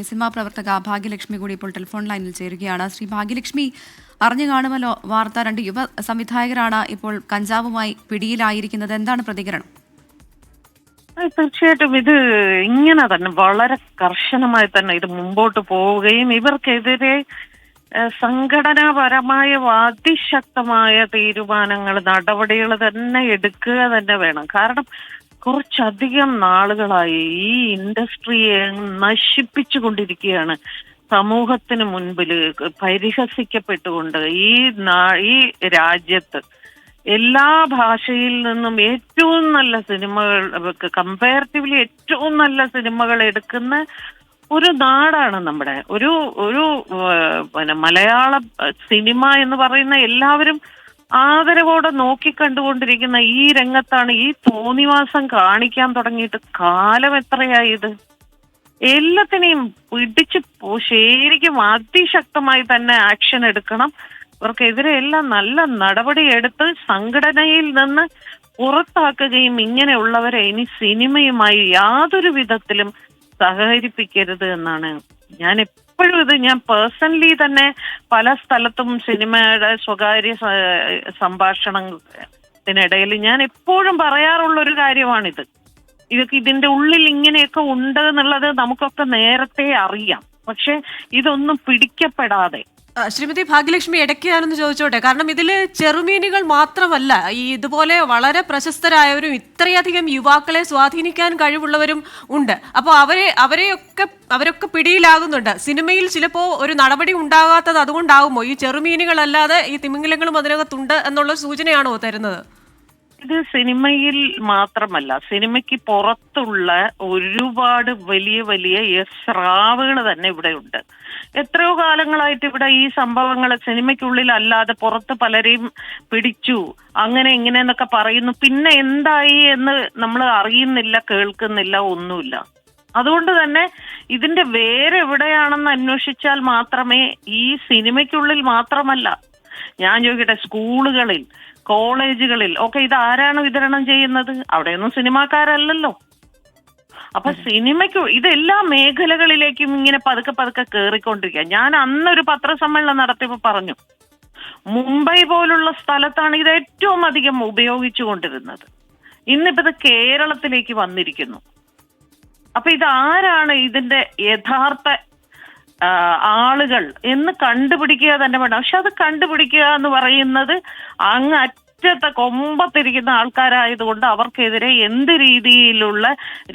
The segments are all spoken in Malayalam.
സിനിമാ പ്രവർത്തക ഭാഗ്യലക്ഷ്മി കൂടി ഇപ്പോൾ ടെലിഫോൺ ലൈനിൽ ചേരുകയാണ്. ശ്രീ ഭാഗ്യലക്ഷ്മി, അറിഞ്ഞു കാണുമല്ലോ വാർത്ത, 2 യുവ സംവിധായകരാണ് ഇപ്പോൾ കഞ്ചാവുമായി പിടിയിലായിരിക്കുന്നത്. എന്താണ് പ്രതികരണം? തീർച്ചയായിട്ടും ഇത് ഇങ്ങനെ തന്നെ വളരെ കർശനമായി തന്നെ ഇത് മുമ്പോട്ട് പോവുകയും ഇവർക്കെതിരെ സംഘടനാപരമായ അതിശക്തമായ തീരുമാനങ്ങൾ, നടപടികൾ തന്നെ എടുക്കുക തന്നെ വേണം. കാരണം കുറച്ചധികം നാളുകളായി ഈ ഇൻഡസ്ട്രിയെ നശിപ്പിച്ചു കൊണ്ടിരിക്കുകയാണ്. സമൂഹത്തിന് മുൻപിൽ പരിഹസിക്കപ്പെട്ടുകൊണ്ട് ഈ രാജ്യത്ത് എല്ലാ ഭാഷയിൽ നിന്നും ഏറ്റവും നല്ല സിനിമകൾ, കമ്പാരിറ്റീവ്ലി ഏറ്റവും നല്ല സിനിമകൾ എടുക്കുന്ന ഒരു നാടാണ് നമ്മുടെ ഒരു മലയാള സിനിമ എന്ന് പറയുന്ന എല്ലാവരും ആദരവോടെ നോക്കിക്കണ്ടുകൊണ്ടിരിക്കുന്ന ഈ രംഗത്താണ് ഈ തോന്നിവാസം കാണിക്കാൻ തുടങ്ങിയിട്ട് കാലം എത്രയായത്? എല്ലാത്തിനെയും പിടിച്ച് ശരിക്കും അതിശക്തമായി തന്നെ ആക്ഷൻ എടുക്കണം. ഇവർക്കെതിരെ എല്ലാം നല്ല നടപടി എടുത്ത് സംഘടനയിൽ നിന്ന് പുറത്താക്കുകയും ഇങ്ങനെയുള്ളവരെ ഇനി സിനിമയുമായി യാതൊരു വിധത്തിലും സഹകരിപ്പിക്കരുത് എന്നാണ് ഞാൻ പേഴ്സണലി തന്നെ പല സ്ഥലത്തും സിനിമയുടെ സ്വകാര്യ സംഭാഷണത്തിനിടയിൽ ഞാൻ എപ്പോഴും പറയാറുള്ളൊരു കാര്യമാണിത്. ഇതിന്റെ ഉള്ളിൽ ഇങ്ങനെയൊക്കെ ഉണ്ട് എന്നുള്ളത് നമുക്കൊക്കെ നേരത്തെ അറിയാം. പക്ഷെ ഇതൊന്നും പിടിക്കപ്പെടാതെ. ശ്രീമതി ഭാഗ്യലക്ഷ്മി, ഇടയ്ക്ക് ഞാനൊന്ന് ചോദിച്ചോട്ടെ, കാരണം ഇതിൽ ചെറുമീനുകൾ മാത്രമല്ല, ഈ ഇതുപോലെ വളരെ പ്രശസ്തരായവരും ഇത്രയധികം യുവാക്കളെ സ്വാധീനിക്കാൻ കഴിവുള്ളവരും ഉണ്ട്. അപ്പോൾ അവരൊക്കെ പിടിയിലാകുന്നുണ്ട്. സിനിമയിൽ ചിലപ്പോൾ ഒരു നടപടി ഉണ്ടാകാത്തത് അതുകൊണ്ടാകുമോ? ഈ ചെറുമീനുകളല്ലാതെ ഈ തിമിംഗലങ്ങളും അതിനകത്തുണ്ട് എന്നുള്ള സൂചനയാണോ തരുന്നത്? ഇത് സിനിമയിൽ മാത്രമല്ല, സിനിമയ്ക്ക് പുറത്തുള്ള ഒരുപാട് വലിയ വലിയ സ്രാവുകൾ തന്നെ ഇവിടെ ഉണ്ട്. എത്രയോ കാലങ്ങളായിട്ട് ഇവിടെ ഈ സംഭവങ്ങൾ സിനിമയ്ക്കുള്ളിൽ അല്ലാതെ പുറത്ത് പലരെയും പിടിച്ചു, അങ്ങനെ ഇങ്ങനെ എന്നൊക്കെ പറയുന്നു. പിന്നെ എന്തായി എന്ന് നമ്മൾ അറിയുന്നില്ല, കേൾക്കുന്നില്ല, ഒന്നുമില്ല. അതുകൊണ്ട് തന്നെ ഇതിന്റെ വേറെ എവിടെയാണെന്ന് അന്വേഷിച്ചാൽ മാത്രമേ, ഈ സിനിമയ്ക്കുള്ളിൽ മാത്രമല്ല, ഞാൻ ചോദിക്കട്ടെ, സ്കൂളുകളിൽ, കോളേജുകളിൽ ഒക്കെ ഇത് ആരാണ് വിതരണം ചെയ്യുന്നത്? അവിടെയൊന്നും സിനിമാക്കാരല്ലല്ലോ. അപ്പൊ സിനിമയ്ക്ക് ഇതെല്ലാ മേഖലകളിലേക്കും ഇങ്ങനെ പതുക്കെ കയറിക്കൊണ്ടിരിക്കുക. ഞാൻ അന്നൊരു പത്രസമ്മേളനം നടത്തിയപ്പോൾ പറഞ്ഞു, മുംബൈ പോലുള്ള സ്ഥലത്താണ് ഇത് ഏറ്റവും അധികം ഉപയോഗിച്ചു കൊണ്ടിരുന്നത്. ഇന്നിപ്പോ ഇത് കേരളത്തിലേക്ക് വന്നിരിക്കുന്നു. അപ്പൊ ഇതാരാണ് ഇതിന്റെ യഥാർത്ഥ ആളുകൾ എന്ന് കണ്ടുപിടിക്കുക തന്നെ വേണം. പക്ഷെ അത് കണ്ടുപിടിക്കുക എന്ന് പറയുന്നത് അങ്ങ് അറ്റത്തെ കൊമ്പത്തിരിക്കുന്ന ആൾക്കാരായതുകൊണ്ട് അവർക്കെതിരെ എന്ത് രീതിയിലുള്ള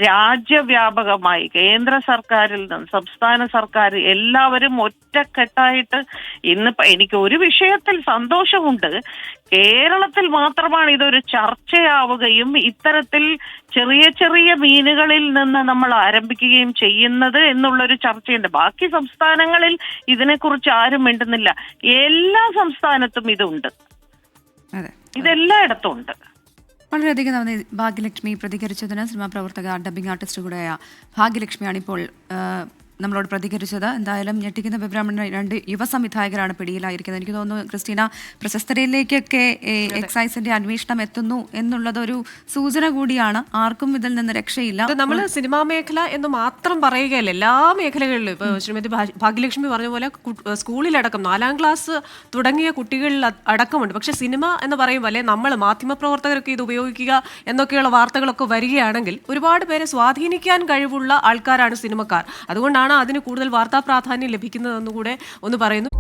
രാജ്യവ്യാപകമായി കേന്ദ്ര സർക്കാരിൽ നിന്ന് സംസ്ഥാന സർക്കാർ എല്ലാവരും ഒറ്റക്കെട്ടായിട്ട് ഇന്നിപ്പോ എനിക്ക് ഒരു വിഷയത്തിൽ സന്തോഷമുണ്ട്. കേരളത്തിൽ മാത്രമാണ് ഇതൊരു ചർച്ചയാവുകയും ഇത്തരത്തിൽ ചെറിയ ചെറിയ മീനുകളിൽ നിന്ന് നമ്മൾ ആരംഭിക്കുകയും ചെയ്യുന്നത് എന്നുള്ളൊരു ചർച്ചയുണ്ട്. ബാക്കി സംസ്ഥാനങ്ങളിൽ ഇതിനെക്കുറിച്ച് ആരും മിണ്ടുന്നില്ല. എല്ലാ സംസ്ഥാനത്തും ഇതുണ്ട്, ഇതെല്ലായിടത്തും ഉണ്ട്. വളരെയധികം നന്ദി ഭാഗ്യലക്ഷ്മി പ്രതികരിച്ചതിന്. സിനിമാ പ്രവർത്തക, ഡബ്ബിംഗ് ആർട്ടിസ്റ്റ് കൂടെയായ ഭാഗ്യലക്ഷ്മിയാണ് ഇപ്പോൾ നമ്മളോട് പ്രതികരിച്ചത്. എന്തായാലും ഞെട്ടിക്കുന്ന വിവരമാണ്, 2 യുവ സംവിധായകരാണ് പിടിയിലായിരിക്കുന്നത്. എനിക്ക് തോന്നുന്നു ക്രിസ്റ്റീന, പ്രശസ്തരിലേക്കൊക്കെ എക്സൈസിന്റെ അന്വേഷണം എത്തുന്നു എന്നുള്ളതൊരു സൂചന കൂടിയാണ്. ആർക്കും ഇതിൽ നിന്ന് രക്ഷയില്ല. നമ്മൾ സിനിമാ മേഖല എന്ന് മാത്രം പറയുകയല്ല, എല്ലാ മേഖലകളിലും ഇപ്പോൾ ശ്രീമതി ഭാഗ്യലക്ഷ്മി പറഞ്ഞ പോലെ സ്കൂളിലടക്കം 4ാം ക്ലാസ് തുടങ്ങിയ കുട്ടികളിൽ അടക്കമുണ്ട്. പക്ഷെ സിനിമ എന്ന് പറയുമ്പോൾ, അല്ലെ, നമ്മൾ മാധ്യമപ്രവർത്തകരൊക്കെ ഇത് ഉപയോഗിക്കുക എന്നൊക്കെയുള്ള വാർത്തകളൊക്കെ വരികയാണെങ്കിൽ ഒരുപാട് പേരെ സ്വാധീനിക്കാൻ കഴിവുള്ള ആൾക്കാരാണ് സിനിമക്കാർ. അതുകൊണ്ടാണ് അതിന് കൂടുതൽ വാർത്താ പ്രാധാന്യം ലഭിക്കുന്നതെന്നുകൂടെ ഒന്ന് പറയുന്നു.